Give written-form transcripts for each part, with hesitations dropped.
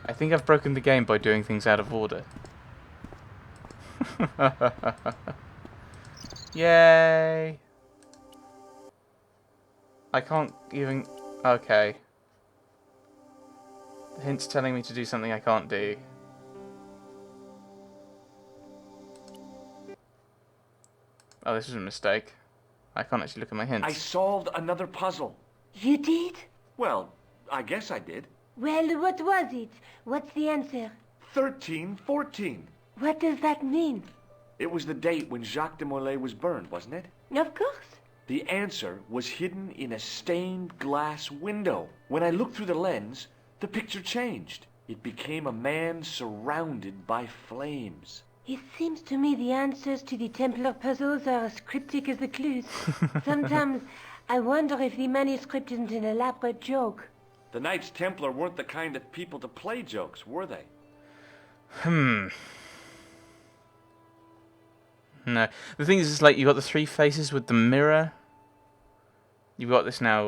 I think I've broken the game by doing things out of order. Yay! I can't even... Okay. The hint's telling me to do something I can't do. Oh, this is a mistake. I can't actually look at my hints. I solved another puzzle. You did? Well, I guess I did. Well, what was it? What's the answer? 1314. What does that mean? It was the date when Jacques de Molay was burned, wasn't it? Of course. The answer was hidden in a stained glass window. When I looked through the lens, the picture changed. It became a man surrounded by flames. It seems to me the answers to the Templar puzzles are as cryptic as the clues. Sometimes I wonder if the manuscript isn't an elaborate joke. The Knights Templar weren't the kind of people to play jokes, were they? No. The thing is, like, you got the three faces with the mirror. You've got this now,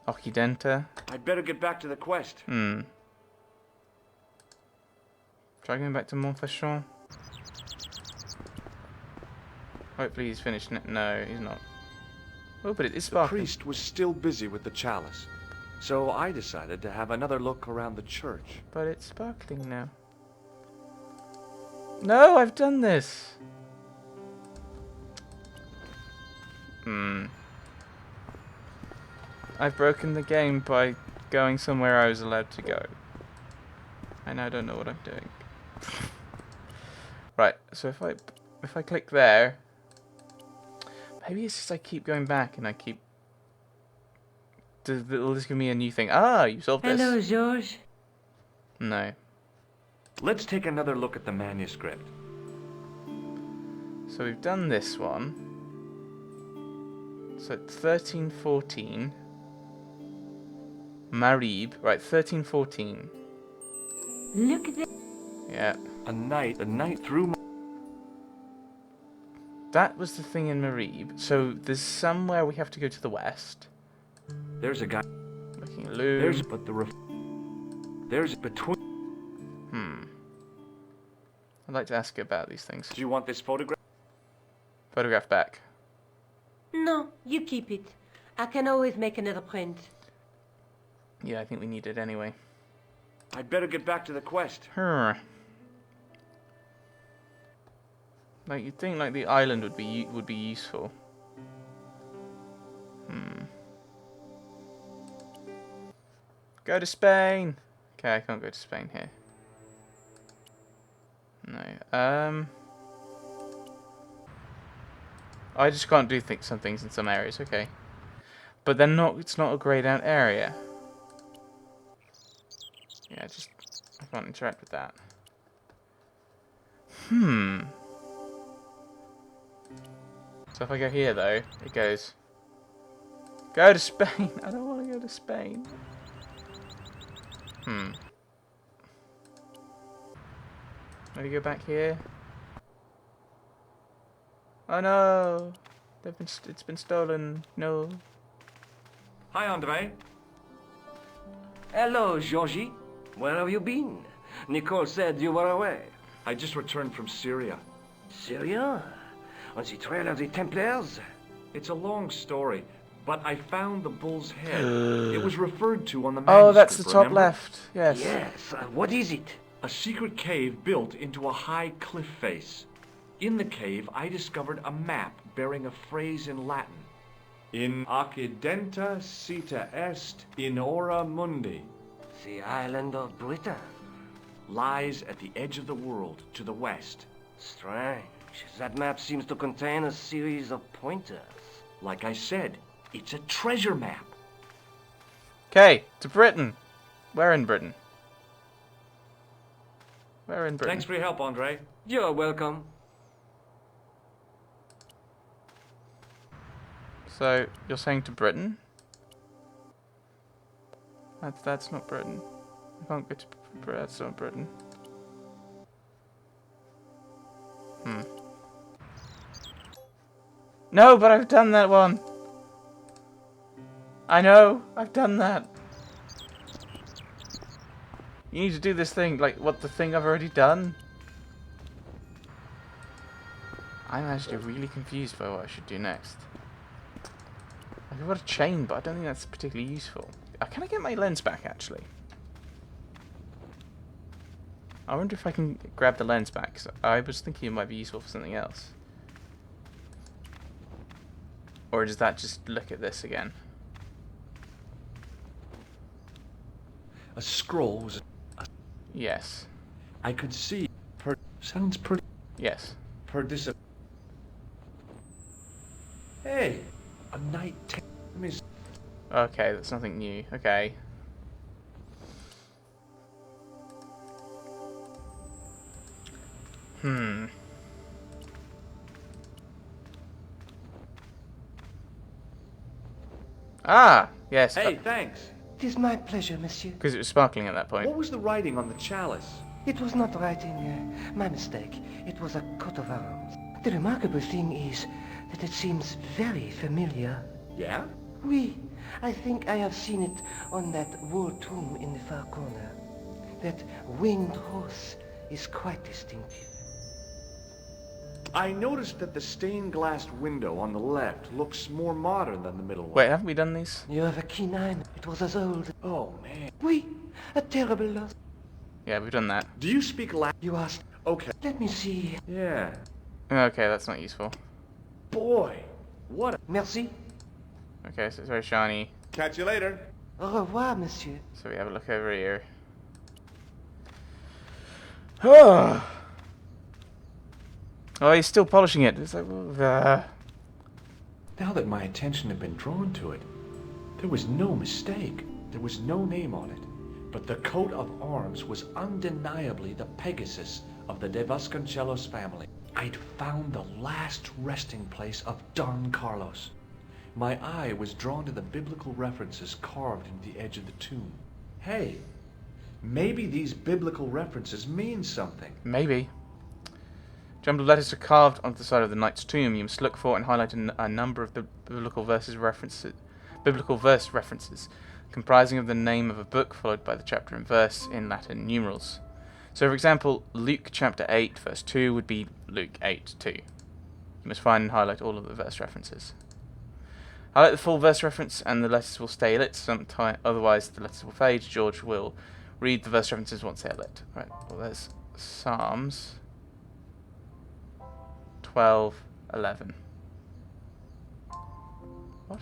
Occidenta. I'd better get back to the quest. Try going back to Montfaucon. Hopefully he's finished. No, he's not. Oh, but it is The sparkling. priest was still busy with the chalice, so I decided to have another look around the church. But it's sparkling now. No, I've done this. I've broken the game by going somewhere I was allowed to go. I now don't know what I'm doing. Right, so if I click there, maybe it's just I keep going back and I keep. Will this give me a new thing? Ah, you solved this. Hello, George. No. Let's take another look at the manuscript. So we've done this one. So 1314. Marib. Right, 1314. Look at this. Yeah. A night through. That was the thing in Marib. So there's somewhere we have to go to the west. There's a guy. Looking at Loom. There's between. I'd like to ask you about these things. Do you want this photograph? Photograph back. No, you keep it. I can always make another print. Yeah, I think we need it anyway. I'd better get back to the quest. Like, you'd think like the island would be useful. Go to Spain. Okay, I can't go to Spain here. No. I just can't do some things in some areas. Okay, but they're not. It's not a grayed out area. Yeah, I can't interact with that. So if I go here, though, it goes, go to Spain. I don't want to go to Spain. Maybe go back here. Oh no! It's been stolen. No. Hi, Andre. Hello, Georgie. Where have you been? Nicole said you were away. I just returned from Syria. Syria? On the trail of the Templars? It's a long story, but I found the bull's head. It was referred to on the manuscript. Oh, that's the top remember? left. Yes. Yes. What is it? A secret cave built into a high cliff face. In the cave, I discovered a map bearing a phrase in Latin. In Occidenta sita est in ora mundi. The island of Britain. Lies at the edge of the world to the west. Strange. That map seems to contain a series of pointers. Like I said, it's a treasure map. Okay, to Britain. Where in Britain? Where in Britain? Thanks for your help, Andre. You're welcome. So, you're saying to Britain? That's not Britain. I can't go to that's not Britain. No, but I've done that one. I know, I've done that. You need to do this thing, like, what, the thing I've already done? I'm actually really confused by what I should do next. I've got a chain, but I don't think that's particularly useful. Can I get my lens back, actually? I wonder if I can grab the lens back, 'cause I was thinking it might be useful for something else. Or does that just look at this again? A scroll was... Yes. I could see... Sounds pretty... Yes. Hey! A night... Miss... Okay, that's nothing new. Okay. Hmm. Ah! Yes. Hey, thanks! It is my pleasure, monsieur. Because it was sparkling at that point. What was the writing on the chalice? It was not writing, my mistake. It was a coat of arms. The remarkable thing is that it seems very familiar. Yeah? Oui, I think I have seen it on that wall tomb in the far corner. That winged horse is quite distinctive. I noticed that the stained glass window on the left looks more modern than the middle one. Wait, haven't we done these? You have a keen eye. It was as old. Oh, man. Oui, a terrible loss. Yeah, we've done that. Do you speak Latin? You asked. Okay. Let me see. Yeah. Okay, that's not useful. Boy, what a... Merci. Okay, so it's very shiny. Catch you later. Au revoir, monsieur. So we have a look over here. Oh, he's still polishing it. It's like, Now that my attention had been drawn to it, there was no mistake. There was no name on it. But the coat of arms was undeniably the Pegasus of the De Vasconcelos family. I'd found the last resting place of Don Carlos. My eye was drawn to the biblical references carved into the edge of the tomb. Hey, maybe these biblical references mean something. maybe. Jumbled letters are carved onto the side of the knight's tomb. You must look for and highlight a number of the biblical verse references, comprising of the name of a book followed by the chapter and verse in Latin numerals. So, for example, Luke chapter 8, verse 2 would be Luke 8, 2. You must find and highlight all of the verse references. Highlight the full verse reference and the letters will stay lit. Otherwise, the letters will fade. George will read the verse references once they're lit. Right, well, there's Psalms 12:11. What?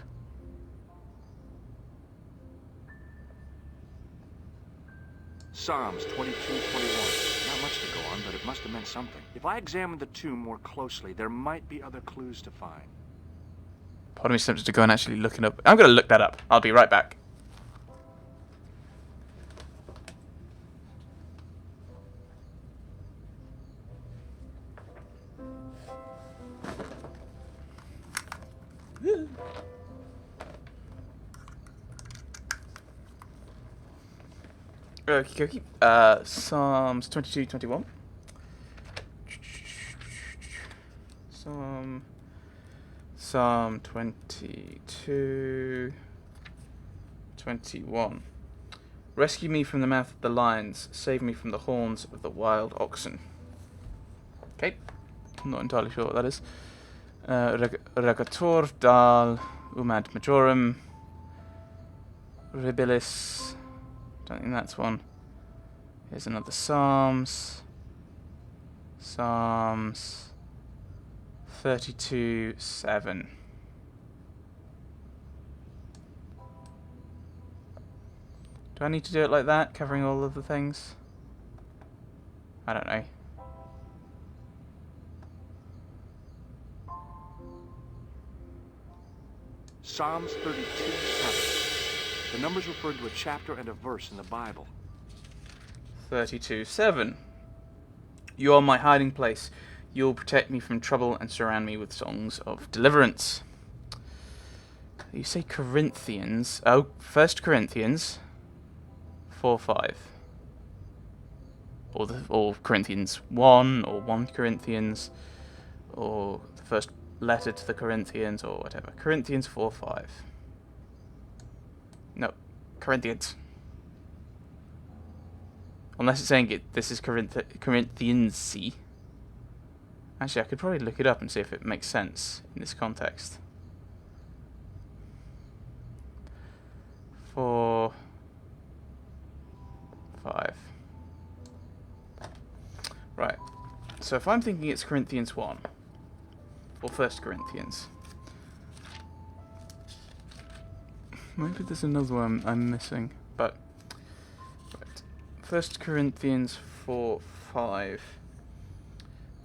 Psalms 22:21. Not much to go on, but it must have meant something. If I examine the tomb more closely, there might be other clues to find. Part of me is tempted to go and actually look it up. I'm going to look that up. I'll be right back. Okie dokie. Psalms 22:21. Psalm 22:21. Rescue me from the mouth of the lions. Save me from the horns of the wild oxen. Okay. I'm not entirely sure what that is. Regator dal umad majorum. Ribilis. Don't think that's one. Here's another Psalms. Psalms 32:7. Do I need to do it like that, covering all of the things? I don't know. Psalms 32:7. The numbers refer to a chapter and a verse in the Bible. 32:7. You are my hiding place. You will protect me from trouble and surround me with songs of deliverance. You say Corinthians. Oh, 1 Corinthians 4:5. Or Corinthians 1, or 1 Corinthians, or the first letter to the Corinthians, or whatever. Corinthians 4:5. No, Corinthians. Unless it's saying this is Corinthians. Actually, I could probably look it up and see if it makes sense in this context. 4, 5. Right. So if I'm thinking it's Corinthians 1, or 1 Corinthians, maybe there's another one I'm missing, but right. 1 Corinthians 4, 5.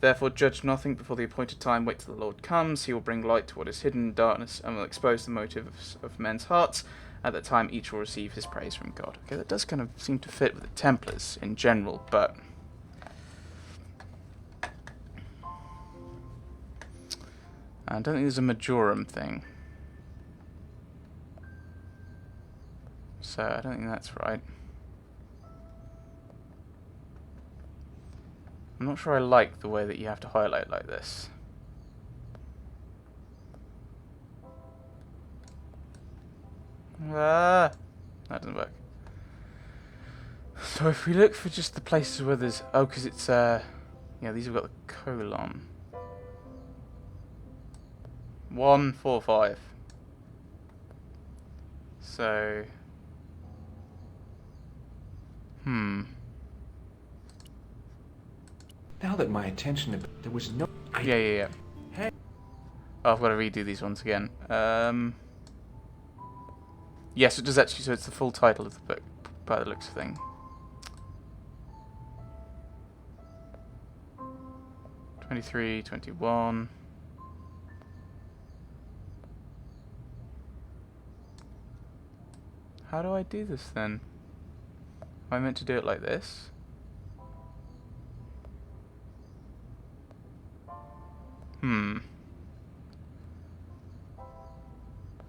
Therefore judge nothing before the appointed time, wait till the Lord comes, he will bring light to what is hidden in darkness, and will expose the motives of men's hearts. At that time each will receive his praise from God. Okay, that does kind of seem to fit with the Templars in general, but I don't think there's a majorum thing. So I don't think that's right. I'm not sure I like the way that you have to highlight like this. Ah, that doesn't work. So if we look for just the places where there's... Oh, because it's... yeah, these have got the colon. 1, 4, 5. So... Now that my attention... There was no... Yeah. Hey. Oh, I've got to redo these ones again. Yes, it does actually, so it's the full title of the book, by the looks of things. 23, 21. How do I do this then? Am I meant to do it like this?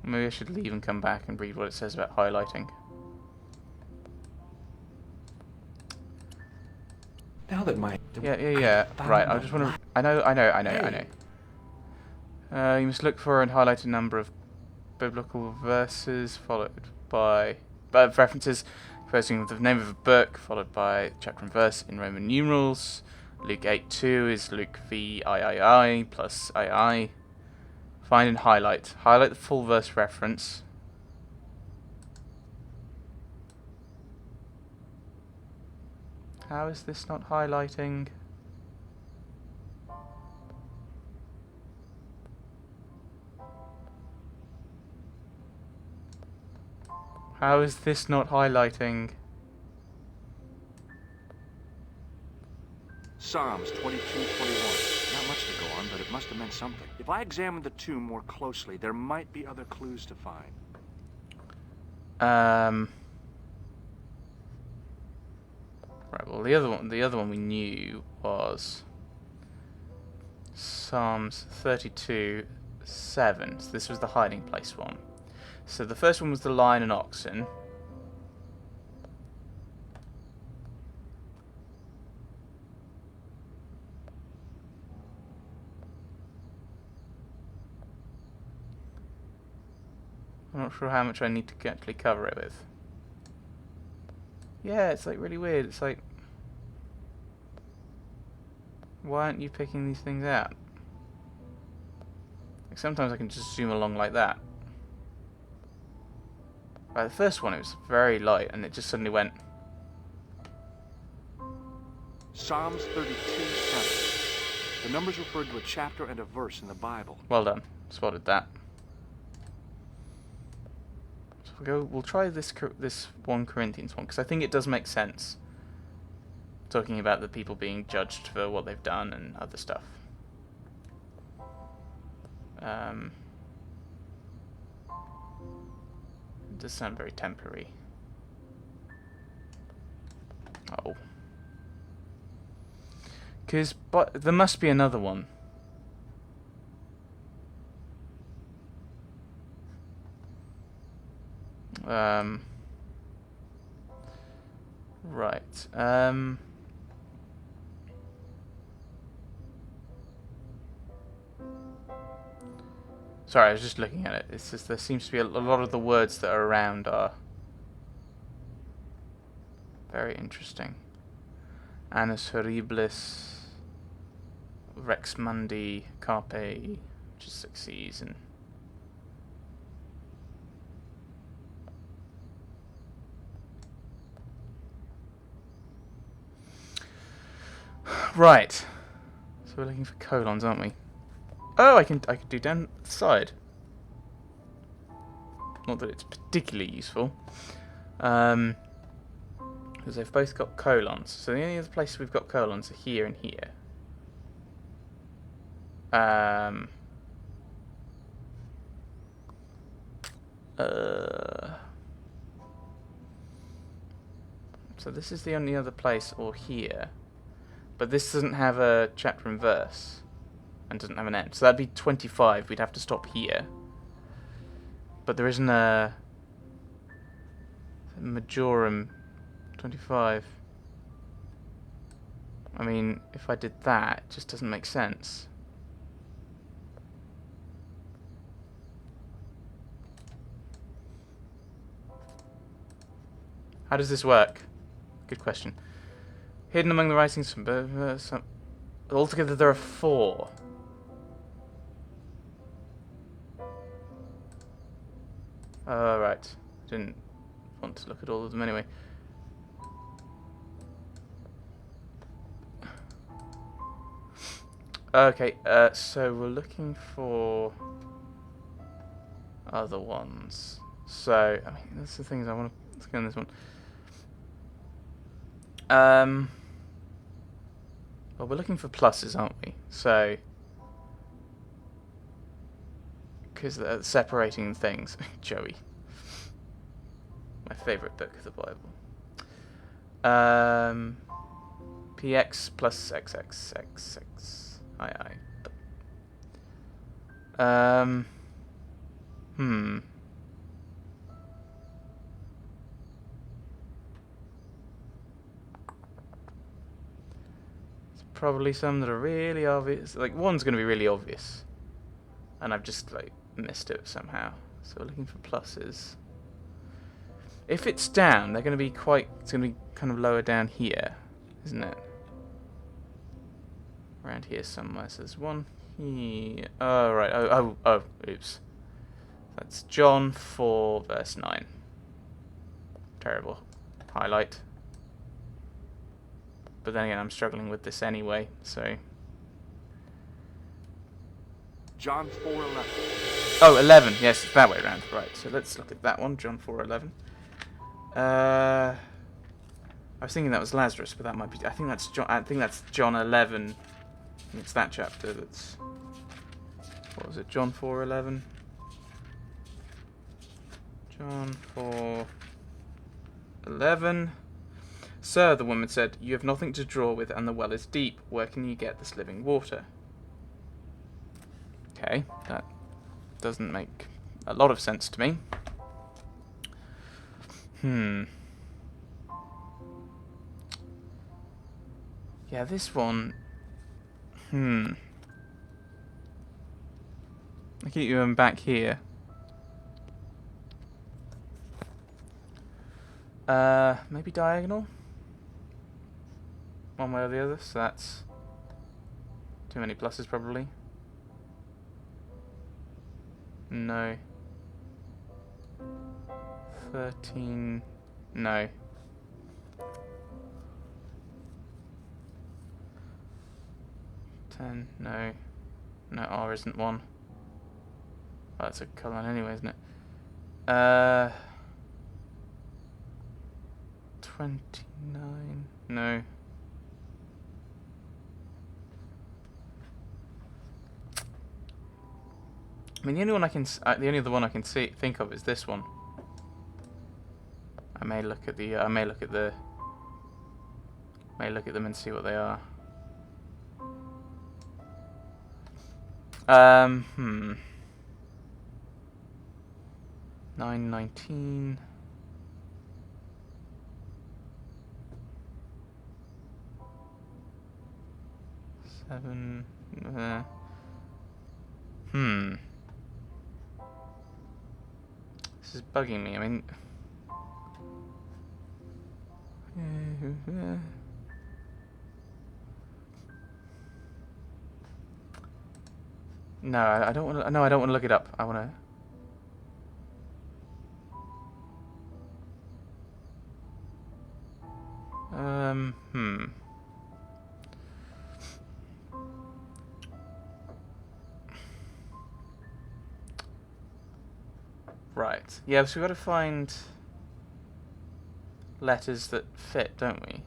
Maybe I should leave and come back and read what it says about highlighting. Now that my... Yeah. Right, I just want to... I know. You must look for and highlight a number of biblical verses, followed by references, posting with the name of a book, followed by chapter and verse in Roman numerals. Luke 8:2 is Luke VIII plus II. Find and highlight. Highlight the full verse reference. How is this not highlighting? How is this not highlighting? Psalms 22:21. Not much to go on, but it must have meant something. If I examine the tomb more closely, there might be other clues to find. Right, well the other one we knew was Psalms 32:7. So this was the hiding place one. So the first one was the lion and oxen. I'm not sure how much I need to actually cover it with. Yeah, it's like really weird. It's like, why aren't you picking these things out? Like sometimes I can just zoom along like that. Right, the first one, it was very light, and it just suddenly went. Psalms 32:7. The numbers referred to a chapter and a verse in the Bible. Well done, spotted that. So we'll try this 1 Corinthians one, because I think it does make sense. Talking about the people being judged for what they've done and other stuff. It does sound very temporary. Oh. But there must be another one. Right. Sorry, I was just looking at it. It's just there seems to be a lot of the words that are around are very interesting. Annus Horribilis, Rex Mundi, Carpe, which is 6 Cs, and right. So we're looking for colons, aren't we? Oh, I can do down the side. Not that it's particularly useful, because they've both got colons. So the only other places we've got colons are here and here. So this is the only other place, or here. But this doesn't have a chapter and verse, and doesn't have an end. So that'd be 25. We'd have to stop here. But there isn't a Majorum 25. I mean, if I did that, it just doesn't make sense. How does this work? Good question. Hidden among the writings from altogether there are 4. Oh, right. Didn't want to look at all of them anyway. Okay, so we're looking for other ones. So, I mean, that's the things I want to look on this one. Well, we're looking for pluses, aren't we? So, because they're separating things. Joey. My favourite book of the Bible. PX plus XXXX. Aye. Probably some that are really obvious. Like, one's going to be really obvious. And I've just, like, missed it somehow. So we're looking for pluses. If it's down, they're going to be it's going to be kind of lower down here, isn't it? Around here somewhere. So there's one here. Oh, right. Oh, oops. That's John 4, verse 9. Terrible highlight. But then again, I'm struggling with this anyway, so... John 4:11. Oh, 11. Yes, it's that way around. Right, so let's look at that one, John 4:11. I was thinking that was Lazarus, but that might be... I think that's John 11. I think it's that chapter that's... What was it? John 4:11? John 4:11. Sir, the woman said, you have nothing to draw with and the well is deep. Where can you get this living water? Okay, that doesn't make a lot of sense to me. Yeah, this one... I keep going back here. Maybe diagonal? One way or the other, so that's too many pluses probably. No. 13. No. 10. No. No, R isn't one. Well, that's a colon anyway, isn't it? 29. No. I mean, the only one the only other one I can think of is this one. I may look at the, may look at them and see what they are. 919. Seven. This is bugging me. I mean, No, I don't want to. No, I don't want to look it up. I want to. Right. Yeah, so we've got to find letters that fit, don't we?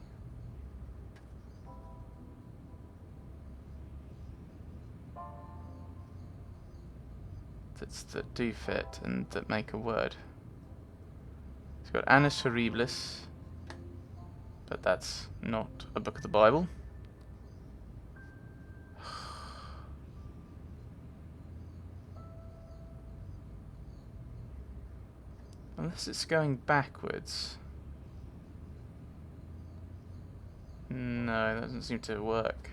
That do fit and that make a word. So we've got Annus Horribilis, but that's not a book of the Bible. Unless it's going backwards. No, that doesn't seem to work.